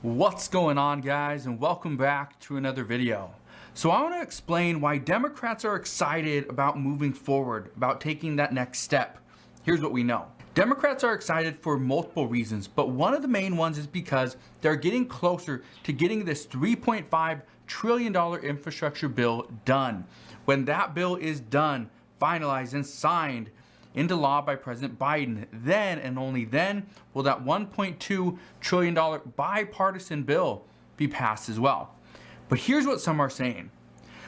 What's going on, guys, and welcome back to another video. So I want to explain why Democrats are excited about moving forward, about taking that next step. Here's what we know. Democrats are excited for multiple reasons, but one of the main ones is because they're getting closer to getting this $3.5 trillion infrastructure bill done. When that bill is done, finalized, and signed into law by President Biden, then and only then will that $1.2 trillion bipartisan bill be passed as well. But here's what some are saying.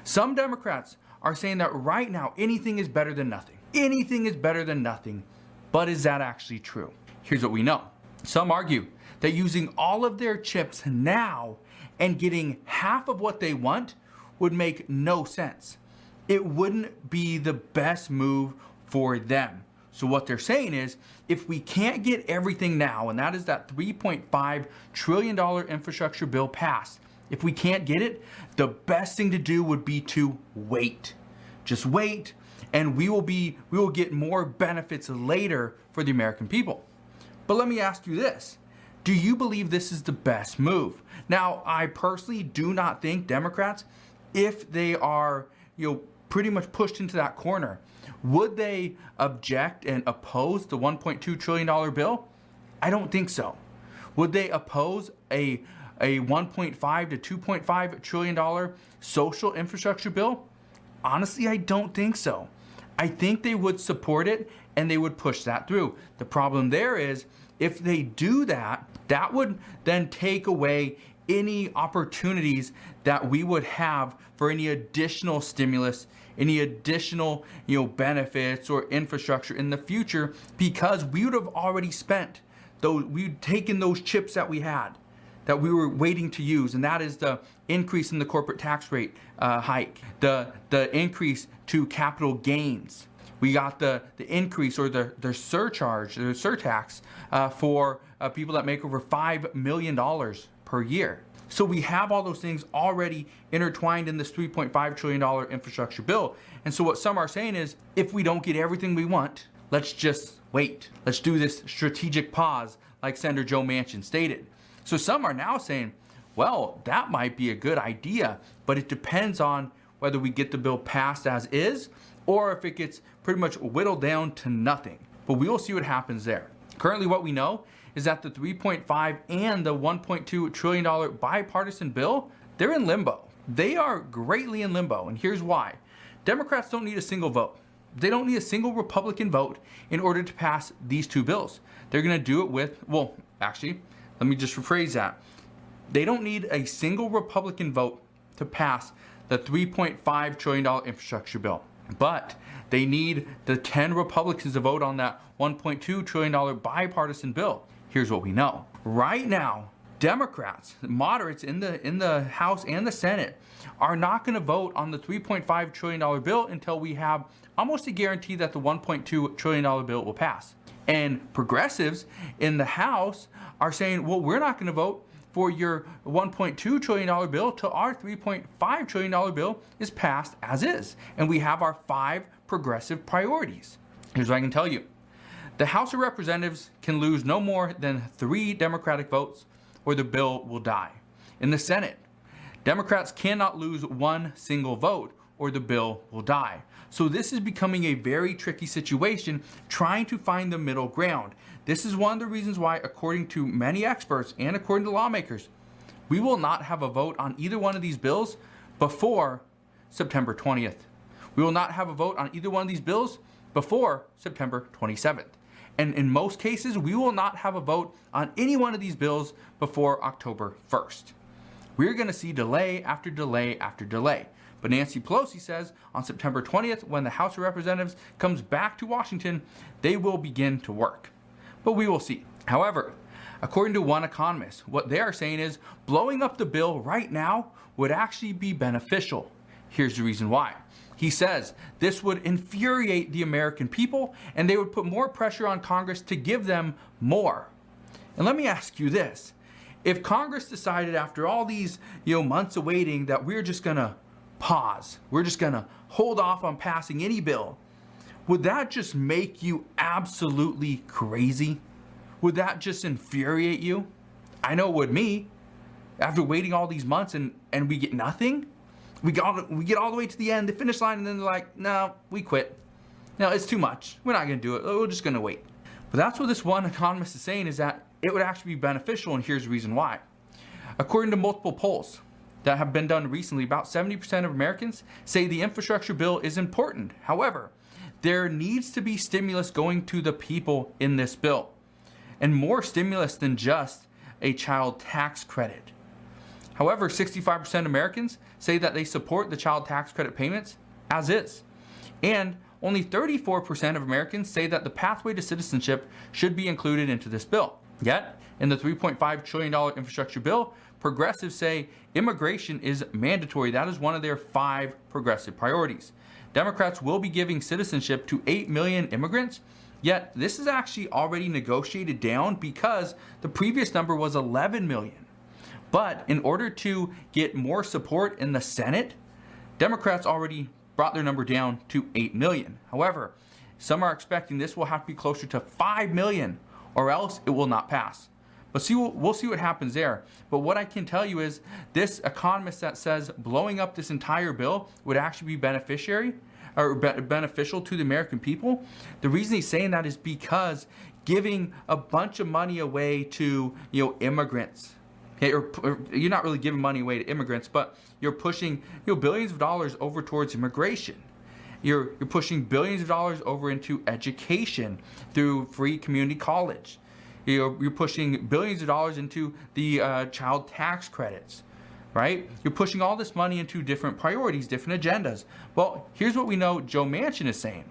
Some Democrats are saying that right now anything is better than nothing. Anything is better than nothing. But is that actually true? Here's what we know. Some argue that using all of their chips now and getting half of what they want would make no sense. It wouldn't be the best move for them. So what they're saying is, if we can't get everything now, and that is that $3.5 trillion infrastructure bill passed, if we can't get it, the best thing to do would be to wait. Just wait, and we will get more benefits later for the American people. But let me ask you this. Do you believe this is the best move? Now, I personally do not think Democrats, if they are, pretty much pushed into that corner, would they object and oppose the $1.2 trillion bill? I don't think so. Would they oppose a $1.5 to $2.5 trillion social infrastructure bill? Honestly, I don't think so. I think they would support it and they would push that through. The problem there is, if they do that, that would then take away any opportunities that we would have for any additional stimulus, any additional benefits or infrastructure in the future, because we would have already spent those, we'd taken those chips that we had, that we were waiting to use, and that is the increase in the corporate tax rate hike, the increase to capital gains. We got the increase or the surcharge, the surtax for people that make over $5 million per year. So we have all those things already intertwined in this $3.5 trillion infrastructure bill. And so what some are saying is, if we don't get everything we want, let's just wait. Let's do this strategic pause, like Senator Joe Manchin stated. So some are now saying, well, that might be a good idea, but it depends on whether we get the bill passed as is, or if it gets pretty much whittled down to nothing. But we will see what happens there. Currently, what we know is that the 3.5 and the $1.2 trillion bipartisan bill, they're in limbo. They are greatly in limbo, and here's why. Democrats don't need a single vote. They don't need a single Republican vote in order to pass these two bills. They're gonna do it with, well, actually, let me just rephrase that. They don't need a single Republican vote to pass the $3.5 trillion infrastructure bill. But they need the 10 Republicans to vote on that $1.2 trillion bipartisan bill. Here's what we know. Right now, Democrats, moderates in the House and the Senate, are not going to vote on the $3.5 trillion bill until we have almost a guarantee that the $1.2 trillion bill will pass. And progressives in the House are saying, well, we're not going to vote for your $1.2 trillion bill till our $3.5 trillion bill is passed as is. And we have our 5 progressive priorities. Here's what I can tell you. The House of Representatives can lose no more than 3 Democratic votes or the bill will die. In the Senate, Democrats cannot lose 1 single vote or the bill will die. So this is becoming a very tricky situation, trying to find the middle ground. This is one of the reasons why, according to many experts and according to lawmakers, we will not have a vote on either one of these bills before September 20th. We will not have a vote on either one of these bills before September 27th. And in most cases, we will not have a vote on any one of these bills before October 1st. We're going to see delay after delay after delay. But Nancy Pelosi says on September 20th, when the House of Representatives comes back to Washington, they will begin to work. But we will see. However, according to one economist, what they are saying is blowing up the bill right now would actually be beneficial. Here's the reason why. He says this would infuriate the American people and they would put more pressure on Congress to give them more. And let me ask you this. If Congress decided after all these months of waiting that we're just gonna pause, we're just gonna hold off on passing any bill, would that just make you absolutely crazy? Would that just infuriate you? I know it would me. after waiting all these months and we get nothing? We get all the way to the end, the finish line, and then they're like, no, we quit. No, it's too much. We're not going to do it. We're just going to wait. But that's what this one economist is saying, is that it would actually be beneficial, and here's the reason why. According to multiple polls that have been done recently, about 70% of Americans say the infrastructure bill is important. However, there needs to be stimulus going to the people in this bill, and more stimulus than just a child tax credit. However, 65% of Americans say that they support the child tax credit payments as is. And only 34% of Americans say that the pathway to citizenship should be included into this bill. Yet, in the $3.5 trillion infrastructure bill, progressives say immigration is mandatory. That is one of their 5 progressive priorities. Democrats will be giving citizenship to 8 million immigrants, yet this is actually already negotiated down because the previous number was 11 million. But in order to get more support in the Senate, Democrats already brought their number down to 8 million. However, some are expecting this will have to be closer to 5 million or else it will not pass. But we'll see what happens there. But what I can tell you is this economist that says blowing up this entire bill would actually be beneficial to the American people. The reason he's saying that is because giving a bunch of money away to immigrants, okay, or you're not really giving money away to immigrants, but you're pushing billions of dollars over towards immigration. You're pushing billions of dollars over into education through free community college. You're pushing billions of dollars into the child tax credits, right? You're pushing all this money into different priorities, different agendas. Well, here's what we know Joe Manchin is saying.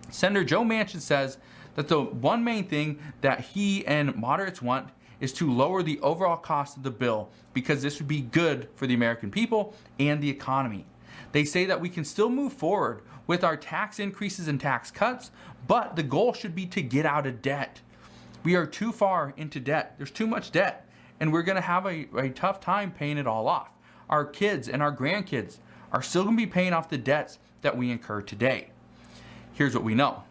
Senator Joe Manchin says that the one main thing that he and moderates want is to lower the overall cost of the bill because this would be good for the American people and the economy. They say that we can still move forward with our tax increases and tax cuts, but the goal should be to get out of debt. We are too far into debt. There's too much debt, and we're going to have a tough time paying it all off. Our kids and our grandkids are still going to be paying off the debts that we incur today. Here's what we know.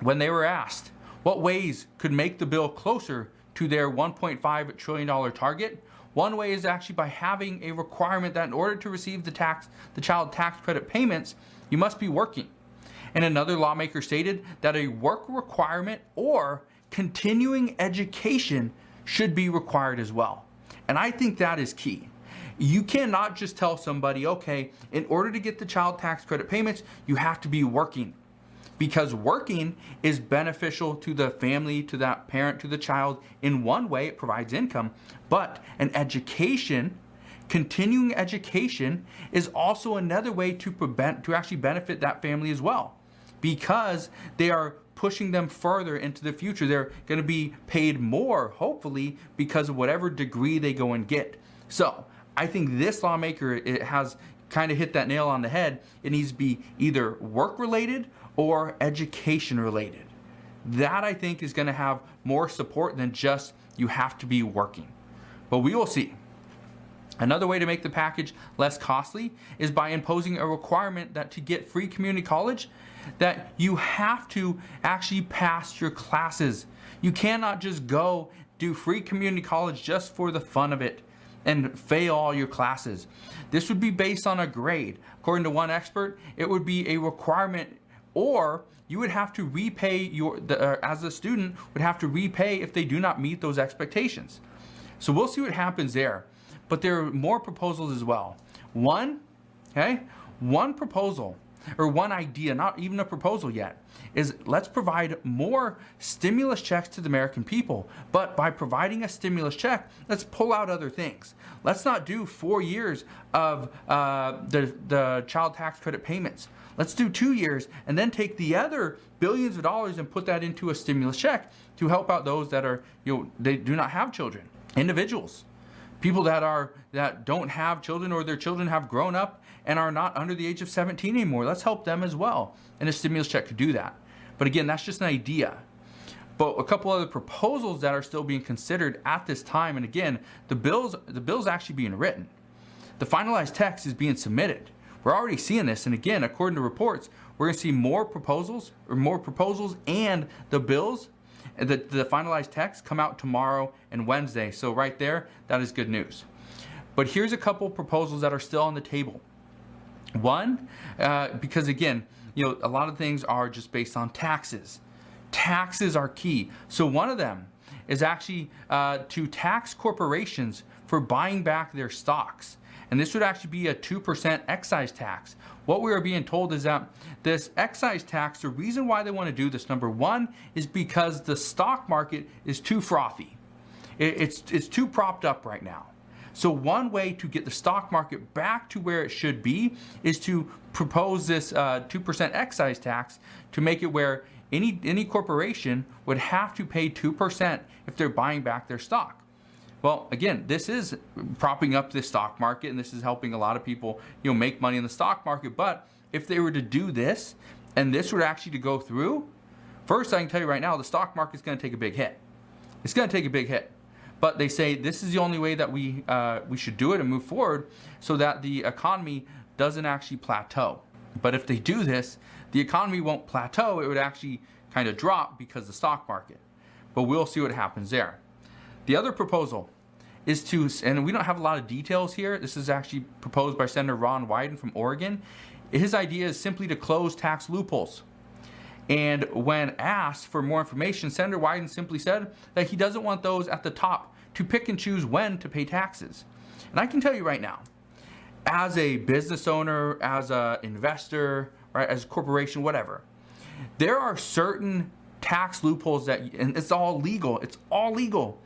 When they were asked what ways could make the bill closer to their $1.5 trillion target, one way is actually by having a requirement that in order to receive the child tax credit payments, you must be working. And another lawmaker stated that a work requirement or continuing education should be required as well. And I think that is key. You cannot just tell somebody, okay, in order to get the child tax credit payments, you have to be working. Because working is beneficial to the family, to that parent, to the child. In one way, it provides income, but an education, continuing education, is also another way to actually benefit that family as well, because they are pushing them further into the future. They're going to be paid more, hopefully, because of whatever degree they go and get. So I think this lawmaker has kind of hit that nail on the head. It needs to be either work-related or education-related. That, I think, is going to have more support than just you have to be working. But we will see. Another way to make the package less costly is by imposing a requirement that to get free community college, that you have to actually pass your classes. You cannot just go do free community college just for the fun of it and fail all your classes. This would be based on a grade. According to one expert, it would be a requirement, or you would have to repay as a student would have to repay if they do not meet those expectations. So we'll see what happens there. But there are more proposals as well. One proposal, or one idea, not even a proposal yet, is let's provide more stimulus checks to the American people. But by providing a stimulus check, let's pull out other things. Let's not do 4 years of the child tax credit payments. Let's do 2 years and then take the other billions of dollars and put that into a stimulus check to help out those that are, they do not have children, individuals. People that don't have children, or their children have grown up and are not under the age of 17 anymore. Let's help them as well. And a stimulus check could do that. But again, that's just an idea. But a couple other proposals that are still being considered at this time, and again, the bill's actually being written. The finalized text is being submitted. We're already seeing this, and again, according to reports, we're going to see more proposals, and the bills The finalized text come out tomorrow and Wednesday. So right there, that is good news. But here's a couple proposals that are still on the table. One, because again, a lot of things are just based on taxes. Taxes are key. So one of them is actually to tax corporations for buying back their stocks. And this would actually be a 2% excise tax. What we are being told is that this excise tax, the reason why they want to do this, number one, is because the stock market is too frothy. It's too propped up right now. So one way to get the stock market back to where it should be is to propose this 2% excise tax to make it where any corporation would have to pay 2% if they're buying back their stock. Well, again, this is propping up the stock market, and this is helping a lot of people, make money in the stock market. But if they were to do this, and this were actually to go through, first I can tell you right now, the stock market is going to take a big hit. It's going to take a big hit. But they say this is the only way that we should do it and move forward so that the economy doesn't actually plateau. But if they do this, the economy won't plateau. It would actually kind of drop because of the stock market. But we'll see what happens there. The other proposal is to, and we don't have a lot of details here. This is actually proposed by Senator Ron Wyden from Oregon. His idea is simply to close tax loopholes. And when asked for more information, Senator Wyden simply said that he doesn't want those at the top to pick and choose when to pay taxes. And I can tell you right now, as a business owner, as an investor, right, as a corporation, whatever, there are certain tax loopholes and it's all legal. It's all legal.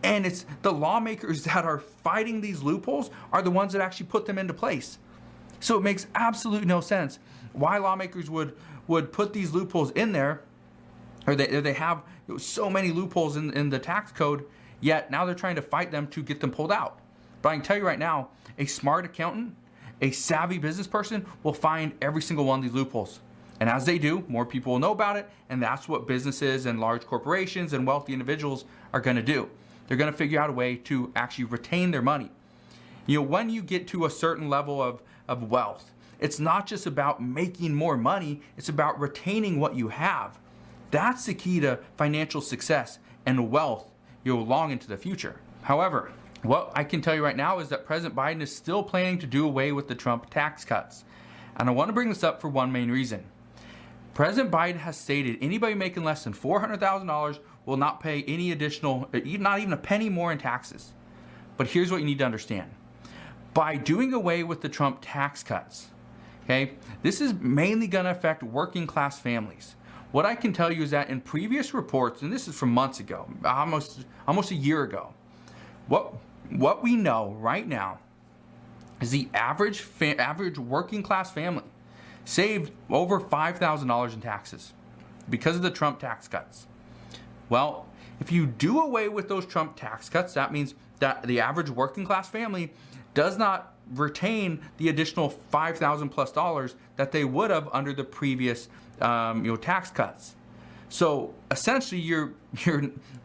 And it's the lawmakers that are fighting these loopholes are the ones that actually put them into place. So it makes absolutely no sense why lawmakers would put these loopholes in there, or they have so many loopholes in the tax code, yet now they're trying to fight them to get them pulled out. But I can tell you right now, a smart accountant, a savvy business person will find every single one of these loopholes. And as they do, more people will know about it, and that's what businesses and large corporations and wealthy individuals are going to do. They're going to figure out a way to actually retain their money. When you get to a certain level of wealth, it's not just about making more money, it's about retaining what you have. That's the key to financial success and wealth long into the future. However, what I can tell you right now is that President Biden is still planning to do away with the Trump tax cuts. And I want to bring this up for one main reason. President Biden has stated anybody making less than $400,000 will not pay any additional, not even a penny more in taxes. But here's what you need to understand. By doing away with the Trump tax cuts, okay, this is mainly going to affect working class families. What I can tell you is that in previous reports, and this is from months ago, almost a year ago, what we know right now is the average working class family saved over $5,000 in taxes because of the Trump tax cuts. Well, if you do away with those Trump tax cuts, that means that the average working class family does not retain the additional $5,000 plus that they would have under the previous tax cuts. So essentially, you're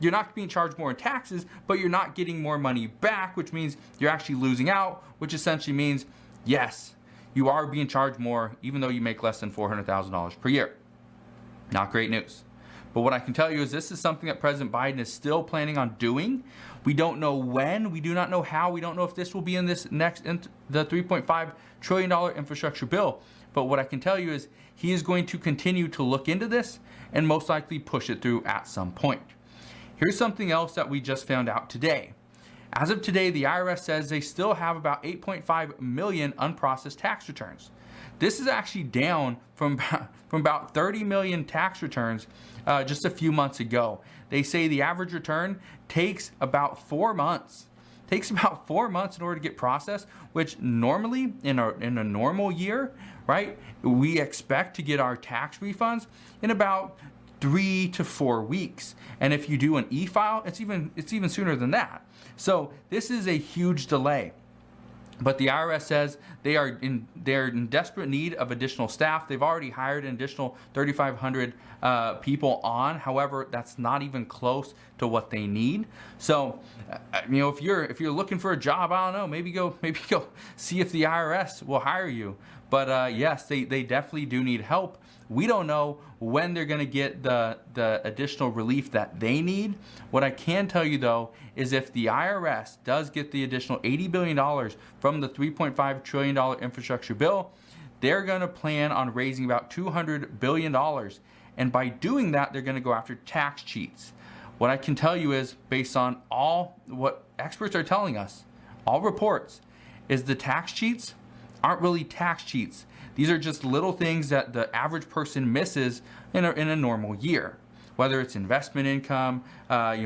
not being charged more in taxes, but you're not getting more money back, which means you're actually losing out, which essentially means, yes, you are being charged more, even though you make less than $400,000 per year. Not great news. But what I can tell you is this is something that President Biden is still planning on doing. We don't know when, we do not know how, we don't know if this will be in this the $3.5 trillion infrastructure bill. But what I can tell you is he is going to continue to look into this and most likely push it through at some point. Here's something else that we just found out today. As of today, the IRS says they still have about 8.5 million unprocessed tax returns. This is actually down from about 30 million tax returns just a few months ago. They say the average return takes about 4 months. Takes about 4 months in order to get processed, which normally in a normal year, right, we expect to get our tax refunds in about 3 to 4 weeks. And if you do an e-file, it's even sooner than that. So this is a huge delay. But the IRS says they're in desperate need of additional staff. They've already hired an additional 3,500 people on. However, that's not even close to what they need. So, if you're looking for a job, I don't know, maybe go see if the IRS will hire you. But yes, they definitely do need help. We don't know when they're going to get the additional relief that they need. What I can tell you though is if the IRS does get the additional $80 billion from the $3.5 trillion infrastructure bill, they're going to plan on raising about $200 billion. And by doing that, they're going to go after tax cheats. What I can tell you is, based on all what experts are telling us, all reports, is the tax cheats aren't really tax cheats. These are just little things that the average person misses in a normal year. Whether it's investment income,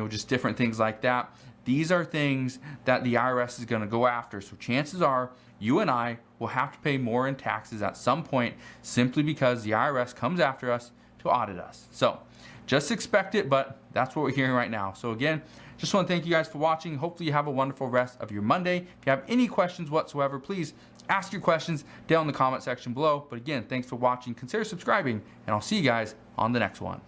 just different things like that. These are things that the IRS is going to go after. So chances are you and I will have to pay more in taxes at some point simply because the IRS comes after us to audit us. So just expect it, but that's what we're hearing right now. So again, just want to thank you guys for watching. Hopefully you have a wonderful rest of your Monday. If you have any questions whatsoever, please ask your questions down in the comment section below. But again, thanks for watching. Consider subscribing, and I'll see you guys on the next one.